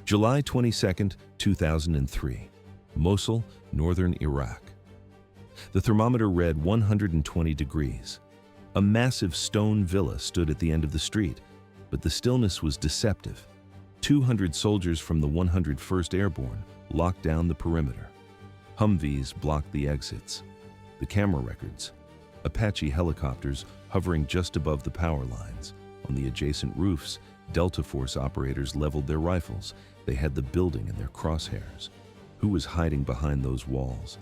July 22, 2003, Mosul, northern Iraq. The thermometer read 120 degrees. A massive stone villa stood at the end of the street, but the stillness was deceptive. 200 soldiers from the 101st Airborne locked down the perimeter. Humvees blocked the exits. The camera records, Apache helicopters hovering just above the power lines. On the adjacent roofs, Delta Force operators leveled their rifles. They had the building in their crosshairs. Who was hiding behind those walls?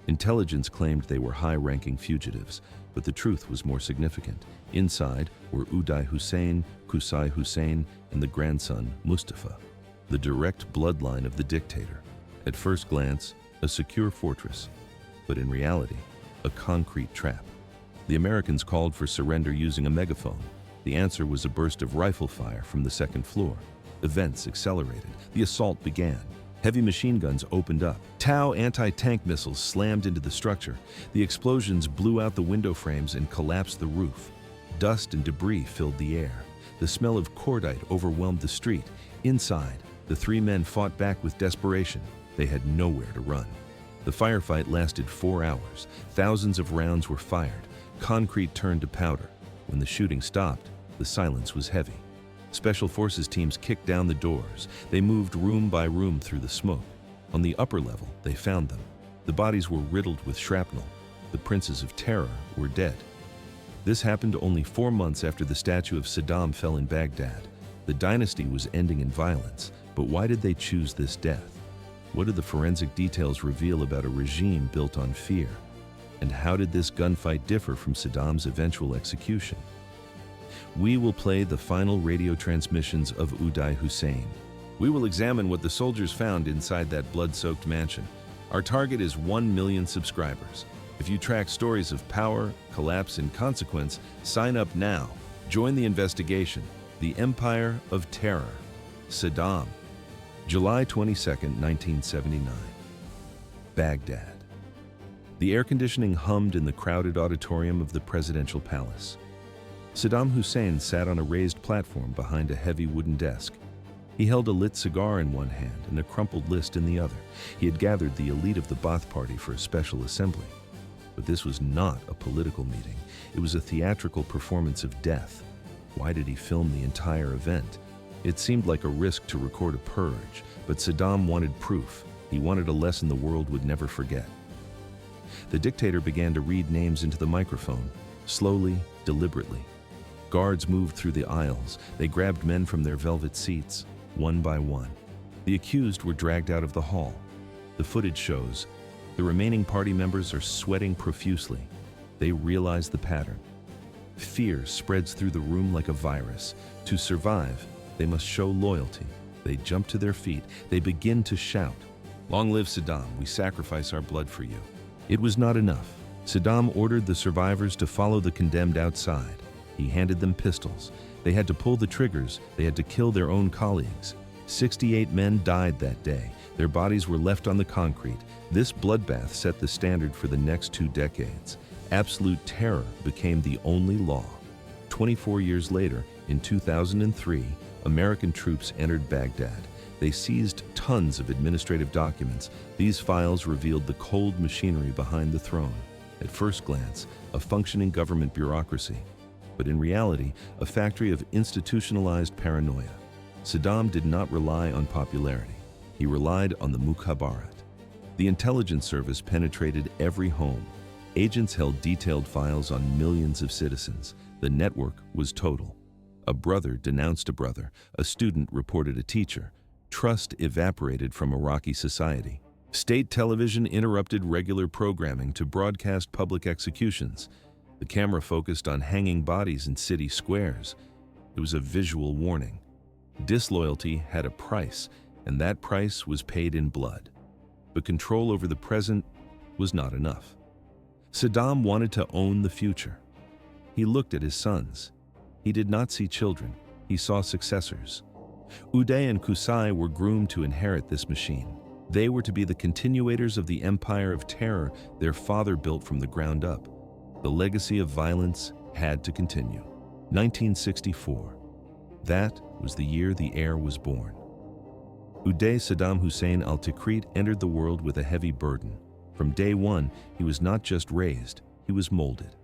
Intelligence claimed they were high-ranking fugitives, but the truth was more significant. Inside were Uday and Qusay Hussein and the grandson, Mustafa, the direct bloodline of the dictator. At first glance, a secure fortress, but in reality, a concrete trap. The Americans called for surrender using a megaphone. The answer was a burst of rifle fire from the second floor. Events accelerated. The assault began. Heavy machine guns opened up. Tau anti-tank missiles slammed into the structure. The explosions blew out the window frames and collapsed the roof. Dust and debris filled the air. The smell of cordite overwhelmed the street. Inside, the three men fought back with desperation. They had nowhere to run. The firefight lasted 4 hours. Thousands of rounds were fired. Concrete turned to powder. When the shooting stopped, the silence was heavy. Special forces teams kicked down the doors. They moved room by room through the smoke. On the upper level, they found them. The bodies were riddled with shrapnel. The princes of terror were dead. This happened only 4 months after the statue of Saddam fell in Baghdad. The dynasty was ending in violence, but why did they choose this death? What did the forensic details reveal about a regime built on fear? And how did this gunfight differ from Saddam's eventual execution? We will play the final radio transmissions of Uday Hussein. We will examine what the soldiers found inside that blood-soaked mansion. Our target is 1 million subscribers. If you track stories of power, collapse, and consequence, sign up now. Join the investigation. The Empire of Terror. Saddam. July 22, 1979. Baghdad. The air conditioning hummed in the crowded auditorium of the presidential palace. Saddam Hussein sat on a raised platform behind a heavy wooden desk. He held a lit cigar in one hand and a crumpled list in the other. He had gathered the elite of the Ba'ath Party for a special assembly. But this was not a political meeting. It was a theatrical performance of death. Why did he film the entire event? It seemed like a risk to record a purge, but Saddam wanted proof. He wanted a lesson the world would never forget. The dictator began to read names into the microphone, slowly, deliberately. Guards moved through the aisles. They grabbed men from their velvet seats, one by one. The accused were dragged out of the hall. The footage shows the remaining party members are sweating profusely. They realize the pattern. Fear spreads through the room like a virus. To survive, they must show loyalty. They jump to their feet. They begin to shout, "Long live Saddam, we sacrifice our blood for you." It was not enough. Saddam ordered the survivors to follow the condemned outside. He handed them pistols. They had to pull the triggers. They had to kill their own colleagues. 68 men died that day. Their bodies were left on the concrete. This bloodbath set the standard for the next 2 decades. Absolute terror became the only law. 24 years later, in 2003, American troops entered Baghdad. They seized tons of administrative documents. These files revealed the cold machinery behind the throne. At first glance, a functioning government bureaucracy, but in reality, a factory of institutionalized paranoia. Saddam did not rely on popularity. He relied on the mukhabarat. The intelligence service penetrated every home. Agents held detailed files on millions of citizens. The network was total. A brother denounced a brother. A student reported a teacher. Trust evaporated from Iraqi society. State television interrupted regular programming to broadcast public executions. The camera focused on hanging bodies in city squares. It was a visual warning. Disloyalty had a price, and that price was paid in blood. But control over the present was not enough. Saddam wanted to own the future. He looked at his sons. He did not see children. He saw successors. Uday and Qusay were groomed to inherit this machine. They were to be the continuators of the empire of terror their father built from the ground up. The legacy of violence had to continue. 1964. That was the year the heir was born. Uday Saddam Hussein al-Tikrit entered the world with a heavy burden. From day one, he was not just raised, he was molded.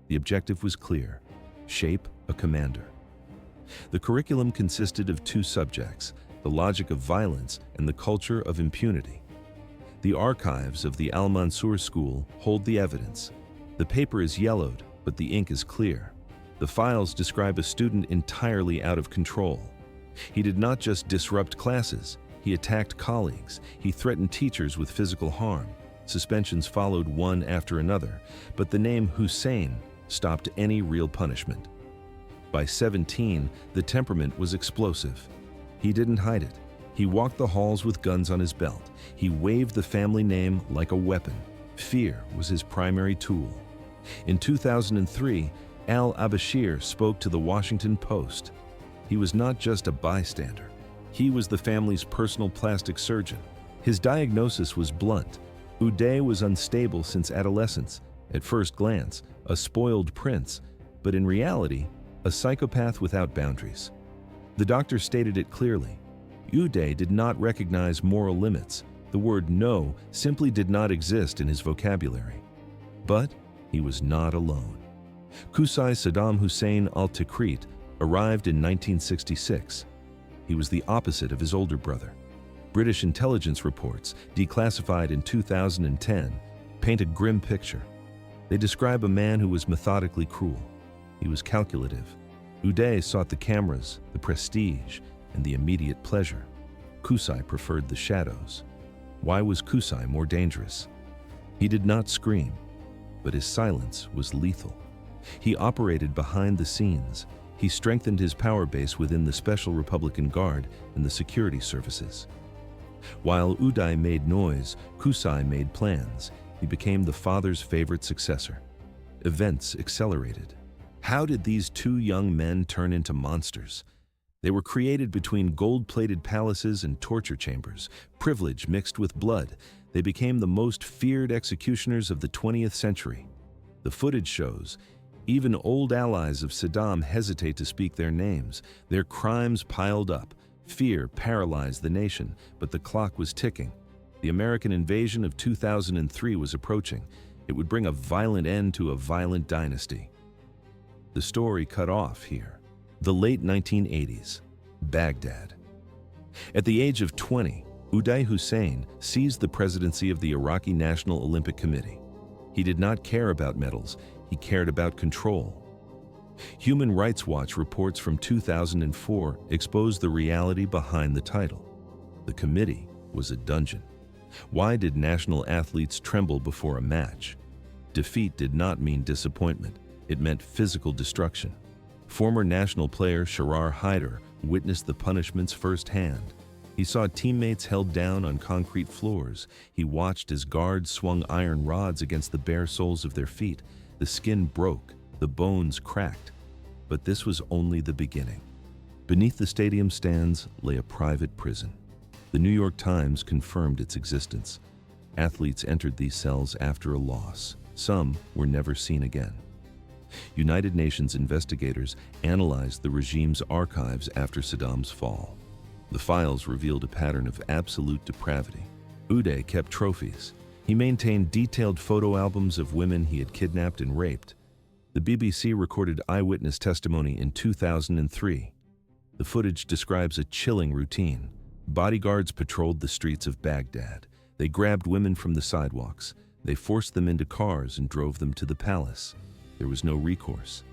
The objective was clear: shape a commander. The curriculum consisted of 2 subjects: the logic of violence and the culture of impunity. The archives of the Al-Mansur School hold the evidence. The paper is yellowed, but the ink is clear. The files describe a student entirely out of control. He did not just disrupt classes, he attacked colleagues, he threatened teachers with physical harm. Suspensions followed one after another, but the name Hussein stopped any real punishment. By 17, the temperament was explosive. He didn't hide it. He walked the halls with guns on his belt. He waved the family name like a weapon. Fear was his primary tool. In 2003, al-Bashir spoke to the Washington Post. He was not just a bystander. He was the family's personal plastic surgeon. His diagnosis was blunt. Uday was unstable since adolescence. At first glance, a spoiled prince, but in reality, a psychopath without boundaries. The doctor stated it clearly. Uday did not recognize moral limits. The word no simply did not exist in his vocabulary. But he was not alone. Qusay Saddam Hussein al-Tikrit arrived in 1966. He was the opposite of his older brother. British intelligence reports, declassified in 2010, paint a grim picture. They describe a man who was methodically cruel. He was calculative. Uday sought the cameras, the prestige, and the immediate pleasure. Qusay preferred the shadows. Why was Qusay more dangerous? He did not scream, but his silence was lethal. He operated behind the scenes. He strengthened his power base within the Special Republican Guard and the security services. While Uday made noise, Qusay made plans. He became the father's favorite successor. Events accelerated. How did these 2 young men turn into monsters? They were created between gold-plated palaces and torture chambers, privilege mixed with blood. They became the most feared executioners of the 20th century. The footage shows even old allies of Saddam hesitate to speak their names. Their crimes piled up. Fear paralyzed the nation, but the clock was ticking. The American invasion of 2003 was approaching. It would bring a violent end to a violent dynasty. The story cut off here. The late 1980s, Baghdad. At the age of 20, Uday Hussein seized the presidency of the Iraqi National Olympic Committee. He did not care about medals, he cared about control. Human Rights Watch reports from 2004 exposed the reality behind the title. The committee was a dungeon. Why did national athletes tremble before a match? Defeat did not mean disappointment, it meant physical destruction. Former national player Sharar Haider witnessed the punishments firsthand. He saw teammates held down on concrete floors. He watched as guards swung iron rods against the bare soles of their feet. The skin broke, the bones cracked. But this was only the beginning. Beneath the stadium stands lay a private prison. The New York Times confirmed its existence. Athletes entered these cells after a loss. Some were never seen again. United Nations investigators analyzed the regime's archives after Saddam's fall. The files revealed a pattern of absolute depravity. Uday kept trophies. He maintained detailed photo albums of women he had kidnapped and raped. The BBC recorded eyewitness testimony in 2003. The footage describes a chilling routine. Bodyguards patrolled the streets of Baghdad. They grabbed women from the sidewalks. They forced them into cars and drove them to the palace. There was no recourse.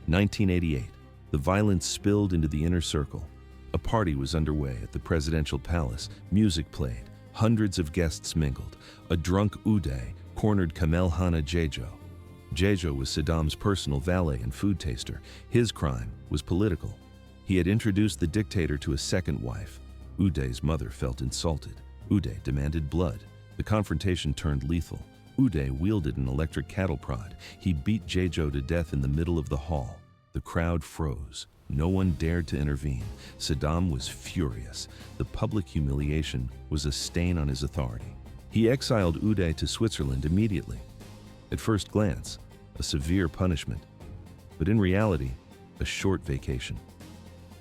1988, the violence spilled into the inner circle. A party was underway at the presidential palace. Music played. Hundreds of guests mingled. A drunk Uday cornered Kamel Hana Jejo. Jejo was Saddam's personal valet and food taster. His crime was political. He had introduced the dictator to a second wife. Uday's mother felt insulted. Uday demanded blood. The confrontation turned lethal. Uday wielded an electric cattle prod. He beat Jejo to death in the middle of the hall. The crowd froze. No one dared to intervene. Saddam was furious. The public humiliation was a stain on his authority. He exiled Uday to Switzerland immediately. At first glance, a severe punishment, but in reality, a short vacation.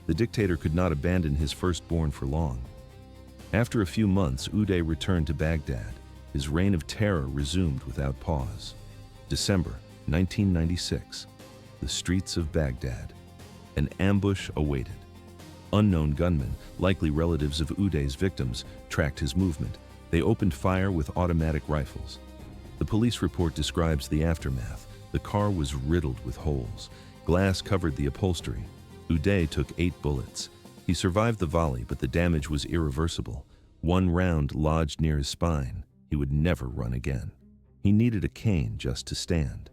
The dictator could not abandon his firstborn for long. After a few months, Uday returned to Baghdad. His reign of terror resumed without pause. December 1996. The streets of Baghdad. An ambush awaited. Unknown gunmen, likely relatives of Uday's victims, tracked his movement. They opened fire with automatic rifles. The police report describes the aftermath. The car was riddled with holes. Glass covered the upholstery. Uday took 8 bullets. He survived the volley, but the damage was irreversible. One round lodged near his spine. He would never run again. He needed a cane just to stand.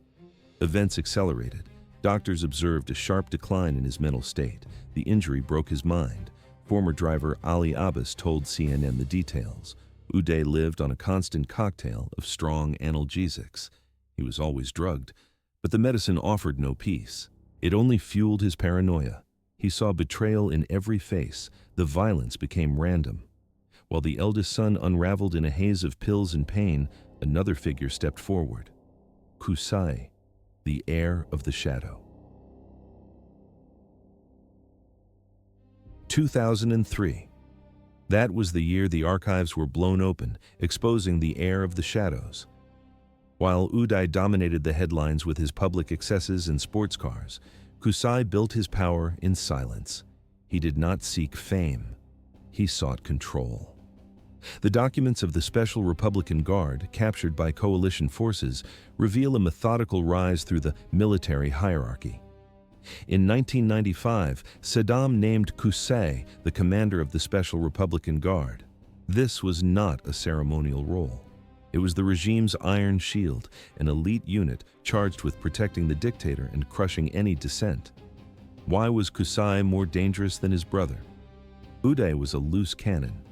Events accelerated. Doctors observed a sharp decline in his mental state. The injury broke his mind. Former driver Ali Abbas told CNN the details. Uday lived on a constant cocktail of strong analgesics. He was always drugged, but the medicine offered no peace. It only fueled his paranoia. He saw betrayal in every face. The violence became random. While the eldest son unraveled in a haze of pills and pain, another figure stepped forward. Qusay, the heir of the shadow. 2003. That was the year the archives were blown open, exposing the heir of the shadows. While Uday dominated the headlines with his public excesses and sports cars, Qusay built his power in silence. He did not seek fame. He sought control. The documents of the Special Republican Guard, captured by coalition forces, reveal a methodical rise through the military hierarchy. In 1995, Saddam named Qusay the commander of the Special Republican Guard. This was not a ceremonial role. It was the regime's iron shield, an elite unit charged with protecting the dictator and crushing any dissent. Why was Qusay more dangerous than his brother? Uday was a loose cannon,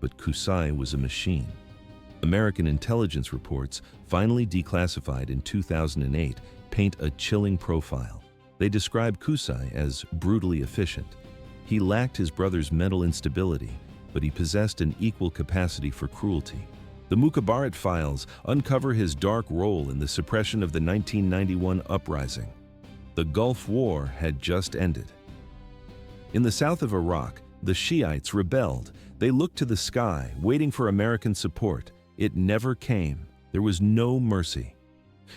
but Qusay was a machine. American intelligence reports, finally declassified in 2008, paint a chilling profile. They describe Qusay as brutally efficient. He lacked his brother's mental instability, but he possessed an equal capacity for cruelty. The Mukhabarat files uncover his dark role in the suppression of the 1991 uprising. The Gulf War had just ended. In the south of Iraq, the Shiites rebelled. They looked to the sky, waiting for American support. It never came. There was no mercy.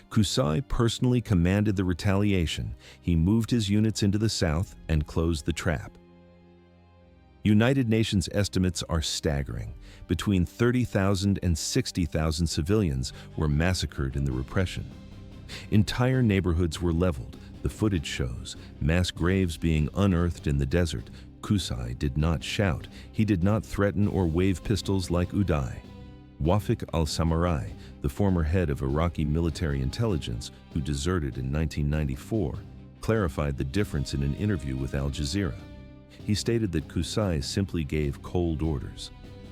Qusay personally commanded the retaliation. He moved his units into the south and closed the trap. United Nations estimates are staggering. Between 30,000 and 60,000 civilians were massacred in the repression. Entire neighborhoods were leveled. The footage shows mass graves being unearthed in the desert. Qusay did not shout. He did not threaten or wave pistols like Uday. Wafik al-Samarrai, the former head of Iraqi military intelligence who deserted in 1994, clarified the difference in an interview with Al Jazeera. He stated that Qusay simply gave cold orders.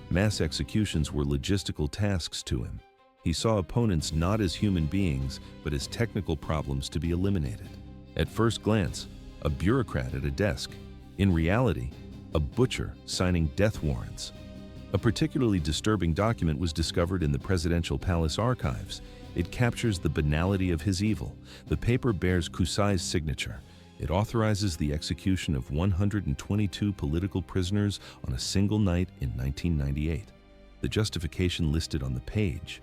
Mass executions were logistical tasks to him. He saw opponents not as human beings, but as technical problems to be eliminated. At first glance, a bureaucrat at a desk. In reality, a butcher signing death warrants. A particularly disturbing document was discovered in the Presidential Palace archives. It captures the banality of his evil. The paper bears Qusay's signature. It authorizes the execution of 122 political prisoners on a single night in 1998. The justification listed on the page: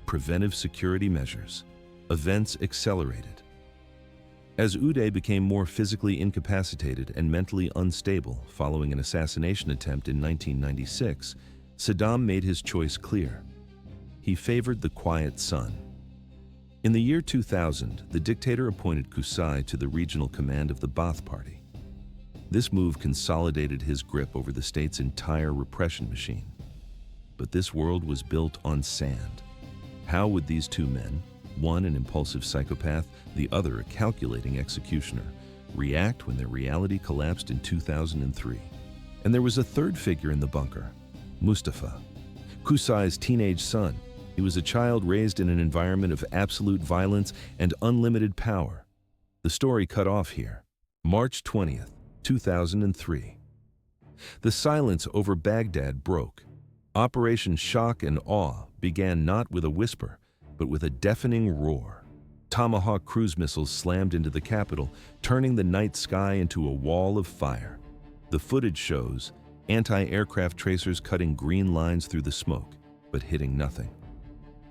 preventive security measures. Events accelerated. As Uday became more physically incapacitated and mentally unstable following an assassination attempt in 1996, Saddam made his choice clear. He favored the quiet son. In the year 2000, the dictator appointed Qusay to the regional command of the Ba'ath Party. This move consolidated his grip over the state's entire repression machine. But this world was built on sand. How would these two men, one an impulsive psychopath, the other a calculating executioner, react when their reality collapsed in 2003? And there was a third figure in the bunker, Mustafa, Qusay's teenage son. He was a child raised in an environment of absolute violence and unlimited power. The story cut off here. March 20th, 2003. The silence over Baghdad broke. Operation Shock and Awe began not with a whisper, but with a deafening roar. Tomahawk cruise missiles slammed into the capital, turning the night sky into a wall of fire. The footage shows Anti-aircraft tracers cutting green lines through the smoke, but hitting nothing.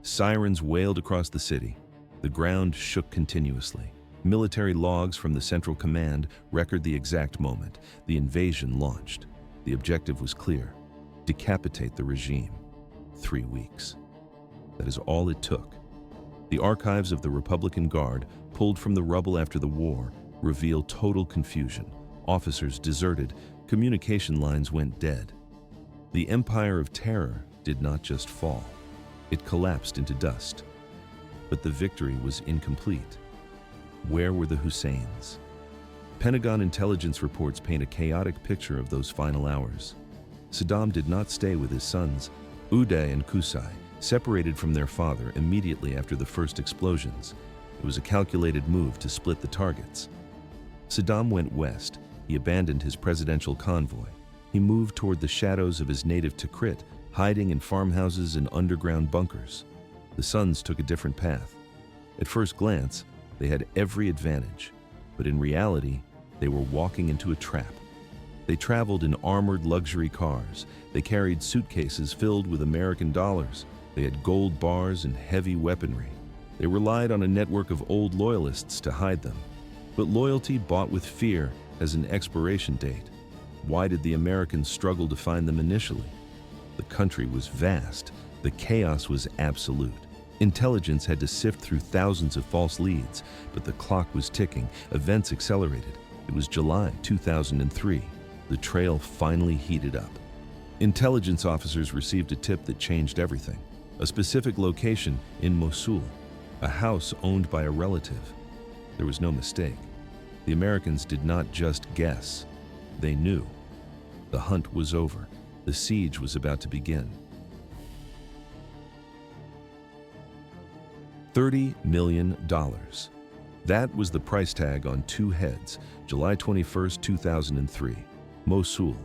Sirens wailed across the city. The ground shook continuously. Military logs from the Central Command record the exact moment the invasion launched. The objective was clear: decapitate the regime. 3 weeks. That is all it took. The archives of the Republican Guard, pulled from the rubble after the war, reveal total confusion. Officers deserted, communication lines went dead. The empire of terror did not just fall. It collapsed into dust. But the victory was incomplete. Where were the Husseins? Pentagon intelligence reports paint a chaotic picture of those final hours. Saddam did not stay with his sons. Uday and Qusay separated from their father immediately after the first explosions. It was a calculated move to split the targets. Saddam went west. He abandoned his presidential convoy. He moved toward the shadows of his native Tikrit, hiding in farmhouses and underground bunkers. The sons took a different path. At first glance, they had every advantage, but in reality, they were walking into a trap. They traveled in armored luxury cars. They carried suitcases filled with American dollars. They had gold bars and heavy weaponry. They relied on a network of old loyalists to hide them. But loyalty bought with fear has an expiration date. Why did the Americans struggle to find them initially? The country was vast. The chaos was absolute. Intelligence had to sift through thousands of false leads, but the clock was ticking. Events accelerated. It was July 2003. The trail finally heated up. Intelligence officers received a tip that changed everything. A specific location in Mosul, a house owned by a relative. There was no mistake. The Americans did not just guess. They knew. The hunt was over. The siege was about to begin. $30 million. That was the price tag on two heads. July 21, 2003. Mosul.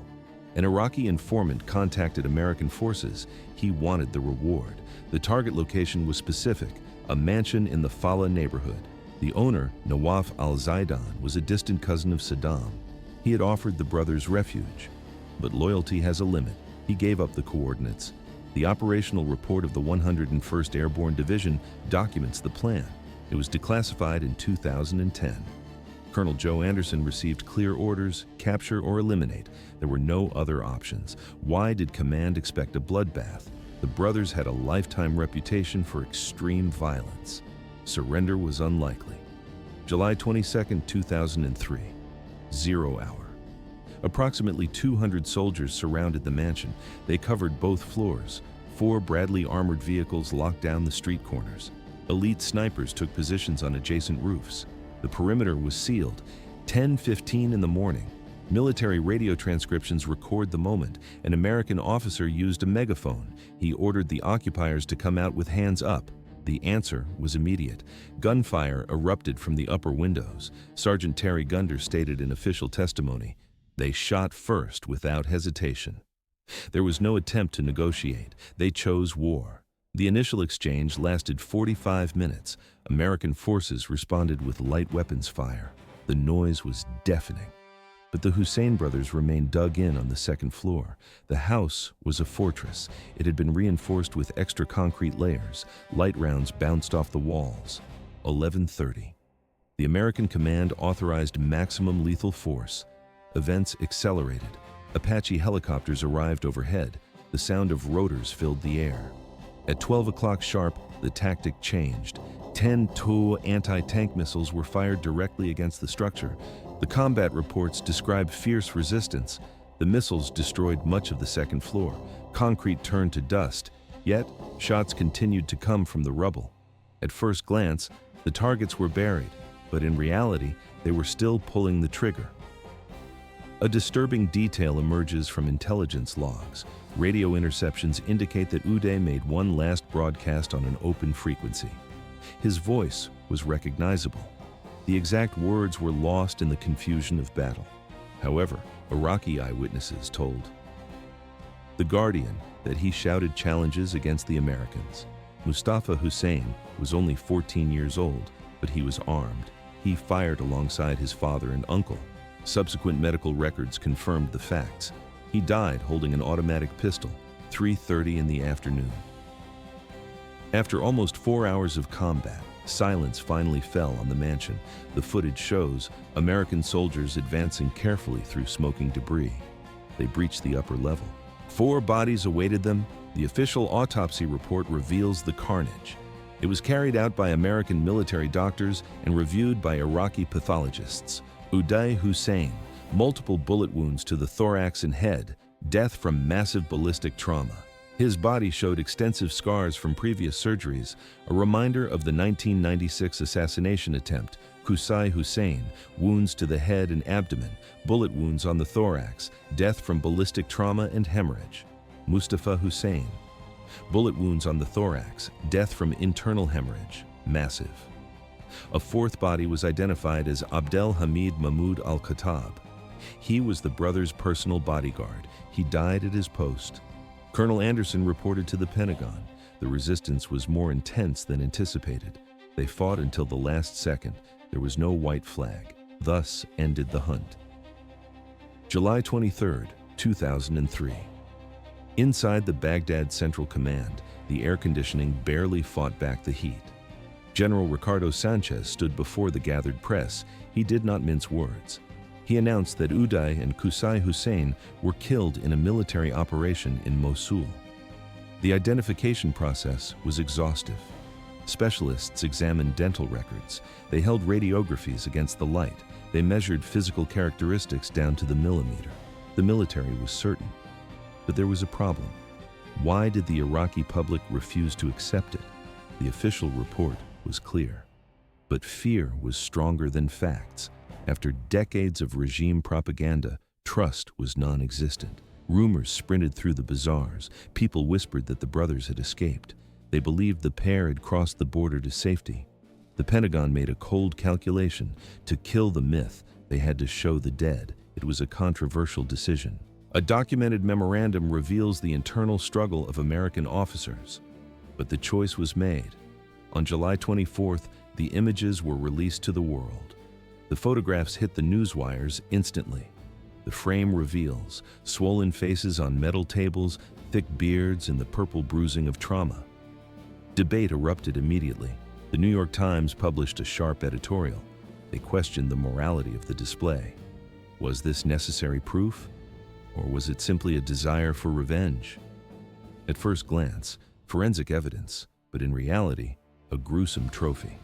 An Iraqi informant contacted American forces. He wanted the reward. The target location was specific, a mansion in the Fala neighborhood. The owner, Nawaf al-Zaidan, was a distant cousin of Saddam. He had offered the brothers refuge. But loyalty has a limit. He gave up the coordinates. The operational report of the 101st Airborne Division documents the plan. It was declassified in 2010. Colonel Joe Anderson received clear orders: capture or eliminate. There were no other options. Why did command expect a bloodbath? The brothers had a lifetime reputation for extreme violence. Surrender was unlikely. July 22, 2003. 0 hour. Approximately 200 soldiers surrounded the mansion. They covered both floors. 4 Bradley armored vehicles locked down the street corners. Elite snipers took positions on adjacent roofs. The perimeter was sealed. 10:15 in the morning. Military radio transcriptions record the moment. An American officer used a megaphone. He ordered the occupiers to come out with hands up. The answer was immediate. Gunfire erupted from the upper windows. Sergeant Terry Gunder stated in official testimony, "They shot first without hesitation." There was no attempt to negotiate. They chose war. The initial exchange lasted 45 minutes. American forces responded with light weapons fire. The noise was deafening. But the Hussein brothers remained dug in on the second floor. The house was a fortress. It had been reinforced with extra concrete layers. Light rounds bounced off the walls. 11:30. The American command authorized maximum lethal force. Events accelerated. Apache helicopters arrived overhead. The sound of rotors filled the air. At 12 o'clock sharp, the tactic changed. 10 TOW anti-tank missiles were fired directly against the structure. The combat reports describe fierce resistance. The missiles destroyed much of the second floor. Concrete turned to dust. Yet, shots continued to come from the rubble. At first glance, the targets were buried, but in reality, they were still pulling the trigger. A disturbing detail emerges from intelligence logs. Radio interceptions indicate that Uday made one last broadcast on an open frequency. His voice was recognizable. The exact words were lost in the confusion of battle. However, Iraqi eyewitnesses told The Guardian that he shouted challenges against the Americans. Mustafa Hussein was only 14 years old, but he was armed. He fired alongside his father and uncle. Subsequent medical records confirmed the facts. He died holding an automatic pistol, 3:30 in the afternoon. After almost 4 hours of combat, silence finally fell on the mansion. The footage shows American soldiers advancing carefully through smoking debris. They breached the upper level. 4 bodies awaited them. The official autopsy report reveals the carnage. It was carried out by American military doctors and reviewed by Iraqi pathologists. Uday Hussein, multiple bullet wounds to the thorax and head, death from massive ballistic trauma. His body showed extensive scars from previous surgeries, a reminder of the 1996 assassination attempt. Qusay Hussein, wounds to the head and abdomen, bullet wounds on the thorax, death from ballistic trauma and hemorrhage. Mustafa Hussein, bullet wounds on the thorax, death from internal hemorrhage, massive. A 4th body was identified as Abdel Hamid Mahmoud al-Khattab. He was the brother's personal bodyguard. He died at his post. Colonel Anderson reported to the Pentagon. The resistance was more intense than anticipated. They fought until the last second. There was no white flag. Thus ended the hunt. July 23, 2003. Inside the Baghdad Central Command, the air conditioning barely fought back the heat. General Ricardo Sanchez stood before the gathered press. He did not mince words. He announced that Uday and Qusay Hussein were killed in a military operation in Mosul. The identification process was exhaustive. Specialists examined dental records. They held radiographies against the light. They measured physical characteristics down to the millimeter. The military was certain. But there was a problem. Why did the Iraqi public refuse to accept it? The official report was clear. But fear was stronger than facts. After decades of regime propaganda, trust was non-existent. Rumors sprinted through the bazaars. People whispered that the brothers had escaped. They believed the pair had crossed the border to safety. The Pentagon made a cold calculation. To kill the myth, they had to show the dead. It was a controversial decision. A documented memorandum reveals the internal struggle of American officers. But the choice was made. On July 24th, the images were released to the world. The photographs hit the newswires instantly. The frame reveals swollen faces on metal tables, thick beards, and the purple bruising of trauma. Debate erupted immediately. The New York Times published a sharp editorial. They questioned the morality of the display. Was this necessary proof? Or was it simply a desire for revenge? At first glance, forensic evidence, but in reality, a gruesome trophy.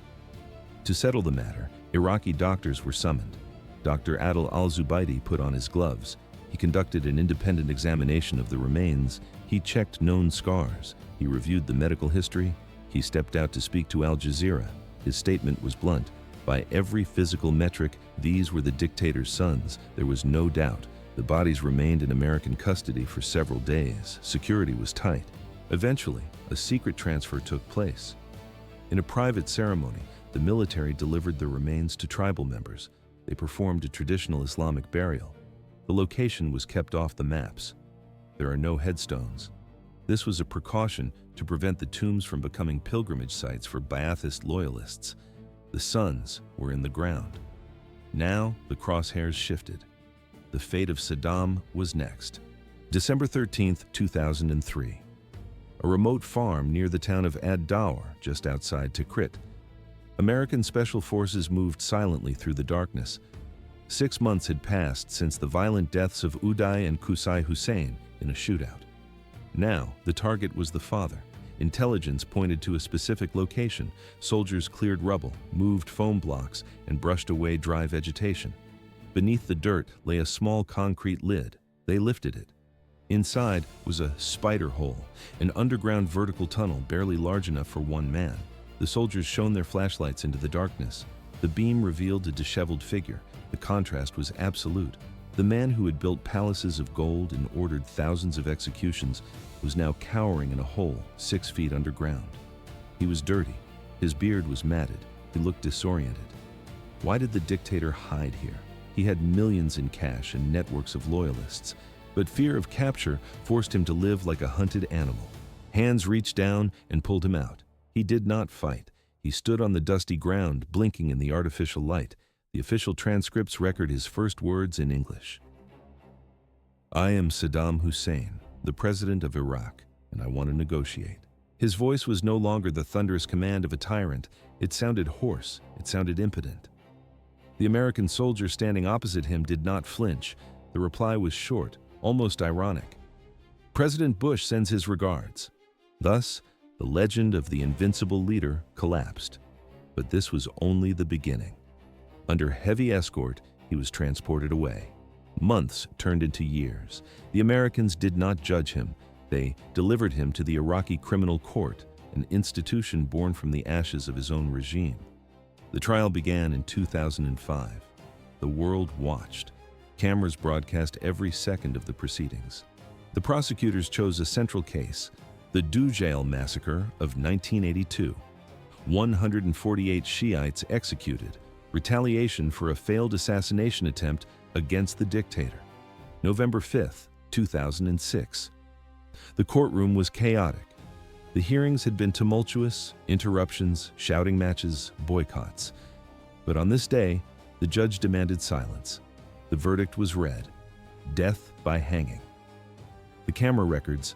To settle the matter, Iraqi doctors were summoned. Dr. Adil al-Zubaydi put on his gloves. He conducted an independent examination of the remains. He checked known scars. He reviewed the medical history. He stepped out to speak to Al Jazeera. His statement was blunt. By every physical metric, these were the dictator's sons. There was no doubt. The bodies remained in American custody for several days. Security was tight. Eventually, a secret transfer took place. In a private ceremony, the military delivered the remains to tribal members. They performed a traditional Islamic burial. The location was kept off the maps. There are no headstones. This was a precaution to prevent the tombs from becoming pilgrimage sites for Ba'athist loyalists. The sons were in the ground. Now the crosshairs shifted. The fate of Saddam was next. December 13, 2003. A remote farm near the town of Ad-Dawar, just outside Tikrit. American special forces moved silently through the darkness. 6 months had passed since the violent deaths of Uday and Qusay Hussein in a shootout. Now, the target was the father. Intelligence pointed to a specific location. Soldiers cleared rubble, moved foam blocks, and brushed away dry vegetation. Beneath the dirt lay a small concrete lid. They lifted it. Inside was a spider hole, an underground vertical tunnel barely large enough for one man. The soldiers shone their flashlights into the darkness. The beam revealed a disheveled figure. The contrast was absolute. The man who had built palaces of gold and ordered thousands of executions was now cowering in a hole 6 feet underground. He was dirty. His beard was matted. He looked disoriented. Why did the dictator hide here? He had millions in cash and networks of loyalists, but fear of capture forced him to live like a hunted animal. Hands reached down and pulled him out. He did not fight. He stood on the dusty ground, blinking in the artificial light. The official transcripts record his first words in English. "I am Saddam Hussein, the president of Iraq, and I want to negotiate." His voice was no longer the thunderous command of a tyrant. It sounded hoarse. It sounded impotent. The American soldier standing opposite him did not flinch. The reply was short, almost ironic. "President Bush sends his regards." Thus, the legend of the invincible leader collapsed. But this was only the beginning. Under heavy escort, he was transported away. Months turned into years. The Americans did not judge him. They delivered him to the Iraqi criminal court, an institution born from the ashes of his own regime. The trial began in 2005. The world watched. Cameras broadcast every second of the proceedings. The prosecutors chose a central case, the Dujail massacre of 1982. 148 Shiites executed, retaliation for a failed assassination attempt against the dictator. November 5, 2006. The courtroom was chaotic. The hearings had been tumultuous, interruptions, shouting matches, boycotts. But on this day, the judge demanded silence. The verdict was read: death by hanging. The camera records: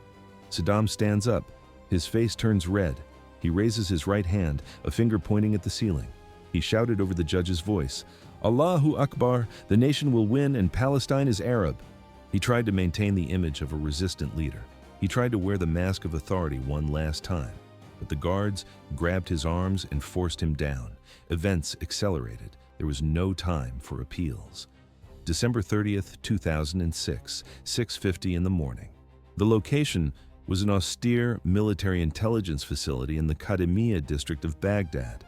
Saddam stands up. His face turns red. He raises his right hand, a finger pointing at the ceiling. He shouted over the judge's voice, "Allahu Akbar, the nation will win and Palestine is Arab." He tried to maintain the image of a resistant leader. He tried to wear the mask of authority one last time, but the guards grabbed his arms and forced him down. Events accelerated. There was no time for appeals. December 30th, 2006, 6:50 in the morning. The location was an austere military intelligence facility in the Kadhimiya district of Baghdad.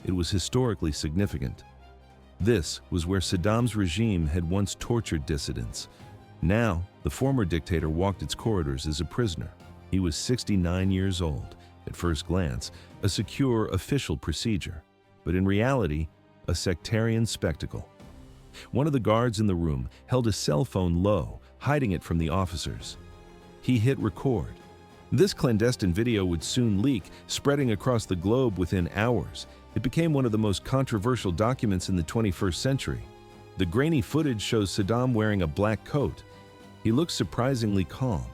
It was historically significant. This was where Saddam's regime had once tortured dissidents. Now, the former dictator walked its corridors as a prisoner. He was 69 years old. At first glance, a secure official procedure, but in reality, a sectarian spectacle. One of the guards in the room held a cell phone low, hiding it from the officers. He hit record. This clandestine video would soon leak, spreading across the globe within hours. It became one of the most controversial documents in the 21st century. The grainy footage shows Saddam wearing a black coat. He looks surprisingly calm.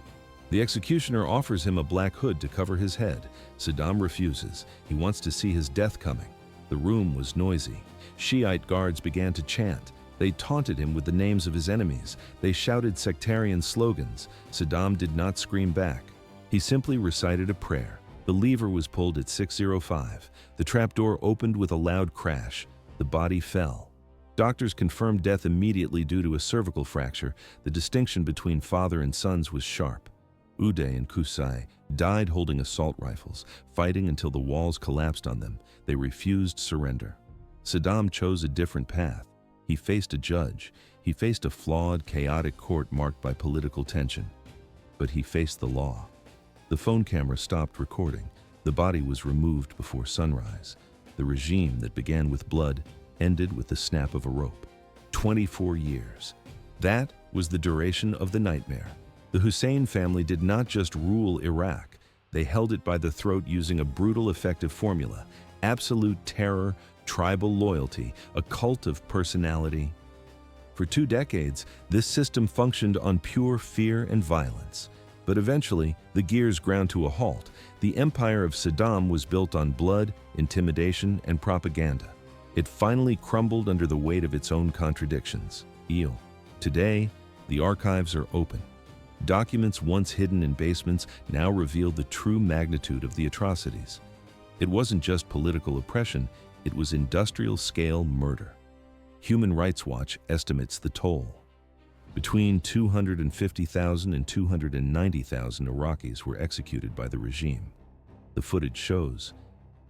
The executioner offers him a black hood to cover his head. Saddam refuses. He wants to see his death coming. The room was noisy. Shiite guards began to chant. They taunted him with the names of his enemies. They shouted sectarian slogans. Saddam did not scream back. He simply recited a prayer. The lever was pulled at 6:05. The trapdoor opened with a loud crash. The body fell. Doctors confirmed death immediately due to a cervical fracture. The distinction between father and sons was sharp. Uday and Qusay died holding assault rifles, fighting until the walls collapsed on them. They refused surrender. Saddam chose a different path. He faced a judge. He faced a flawed, chaotic court marked by political tension. But he faced the law. The phone camera stopped recording. The body was removed before sunrise. The regime that began with blood ended with the snap of a rope. 24 years. That was the duration of the nightmare. The Hussein family did not just rule Iraq. They held it by the throat using a brutal, effective formula: absolute terror, tribal loyalty, a cult of personality. For 2 decades, this system functioned on pure fear and violence. But eventually, the gears ground to a halt. The empire of Saddam was built on blood, intimidation, and propaganda. It finally crumbled under the weight of its own contradictions. Today, the archives are open. Documents once hidden in basements now reveal the true magnitude of the atrocities. It wasn't just political oppression, it was industrial-scale murder. Human Rights Watch estimates the toll. Between 250,000 and 290,000 Iraqis were executed by the regime. The footage shows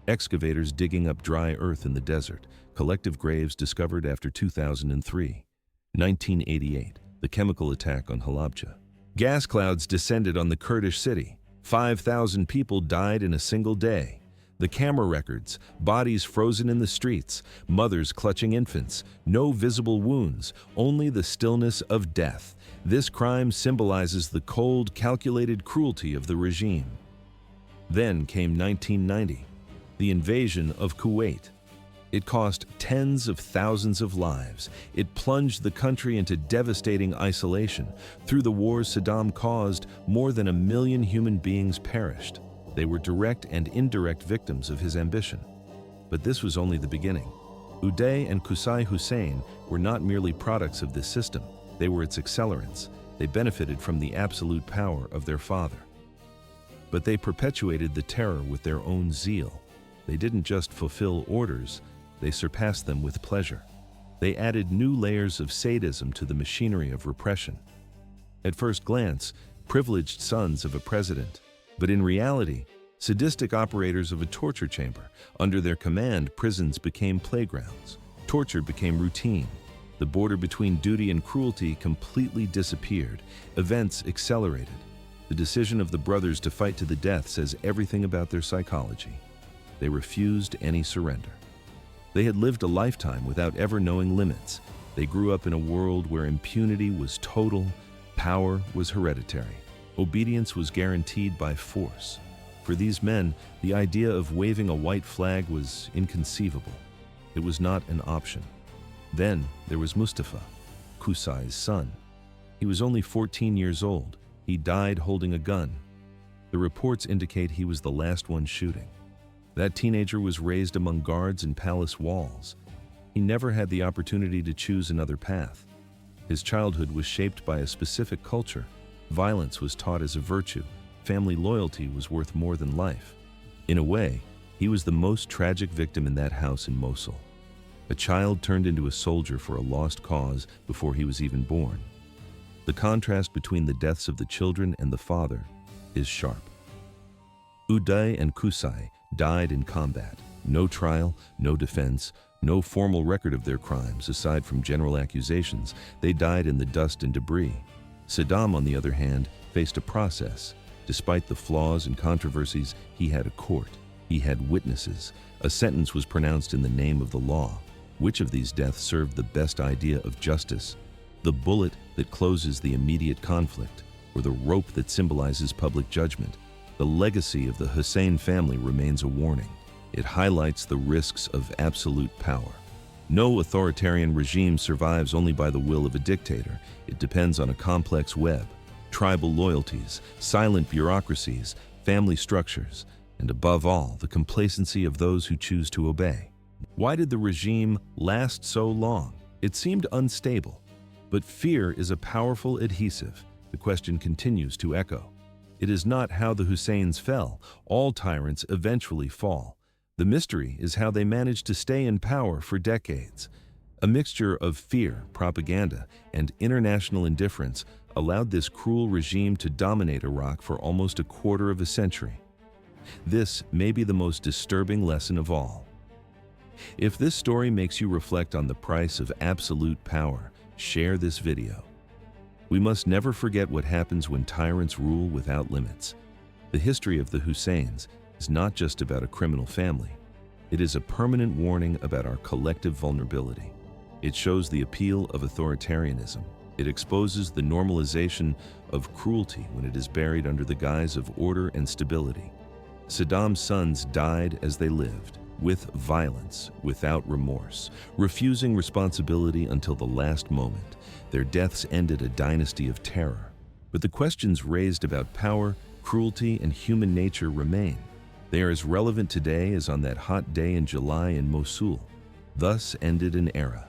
excavators digging up dry earth in the desert, collective graves discovered after 2003. 1988, the chemical attack on Halabja. Gas clouds descended on the Kurdish city. 5,000 people died in a single day. The camera records, bodies frozen in the streets, mothers clutching infants, no visible wounds, only the stillness of death. This crime symbolizes the cold, calculated cruelty of the regime. Then came 1990, the invasion of Kuwait. It cost tens of thousands of lives. It plunged the country into devastating isolation. Through the wars Saddam caused, more than 1 million human beings perished. They were direct and indirect victims of his ambition. But this was only the beginning. Uday and Qusay Hussein were not merely products of this system. They were its accelerants. They benefited from the absolute power of their father. But they perpetuated the terror with their own zeal. They didn't just fulfill orders, they surpassed them with pleasure. They added new layers of sadism to the machinery of repression. At first glance, privileged sons of a president, but in reality, sadistic operators of a torture chamber. Under their command, prisons became playgrounds. Torture became routine. The border between duty and cruelty completely disappeared. Events accelerated. The decision of the brothers to fight to the death says everything about their psychology. They refused any surrender. They had lived a lifetime without ever knowing limits. They grew up in a world where impunity was total, power was hereditary, obedience was guaranteed by force. For these men, the idea of waving a white flag was inconceivable. It was not an option. Then there was Mustafa, Qusay's son. He was only 14 years old. He died holding a gun. The reports indicate he was the last one shooting. That teenager was raised among guards and palace walls. He never had the opportunity to choose another path. His childhood was shaped by a specific culture. Violence was taught as a virtue. Family loyalty was worth more than life. In a way, he was the most tragic victim in that house in Mosul. A child turned into a soldier for a lost cause before he was even born. The contrast between the deaths of the children and the father is sharp. Uday and Qusay died in combat. No trial, no defense, no formal record of their crimes aside from general accusations. They died in the dust and debris. Saddam, on the other hand, faced a process. Despite the flaws and controversies, he had a court. He had witnesses. A sentence was pronounced in the name of the law. Which of these deaths served the best idea of justice? The bullet that closes the immediate conflict, or the rope that symbolizes public judgment? The legacy of the Hussein family remains a warning. It highlights the risks of absolute power. No authoritarian regime survives only by the will of a dictator. It depends on a complex web, tribal loyalties, silent bureaucracies, family structures, and above all, the complacency of those who choose to obey. Why did the regime last so long? It seemed unstable, but fear is a powerful adhesive. The question continues to echo. It is not how the Husseins fell. All tyrants eventually fall. The mystery is how they managed to stay in power for decades. A mixture of fear, propaganda, and international indifference allowed this cruel regime to dominate Iraq for almost a quarter of a century. This may be the most disturbing lesson of all. If this story makes you reflect on the price of absolute power, share this video. We must never forget what happens when tyrants rule without limits. The history of the Husseins is not just about a criminal family. It is a permanent warning about our collective vulnerability. It shows the appeal of authoritarianism. It exposes the normalization of cruelty when it is buried under the guise of order and stability. Saddam's sons died as they lived, with violence, without remorse, refusing responsibility until the last moment. Their deaths ended a dynasty of terror. But the questions raised about power, cruelty, and human nature remain. They are as relevant today as on that hot day in July in Mosul. Thus ended an era.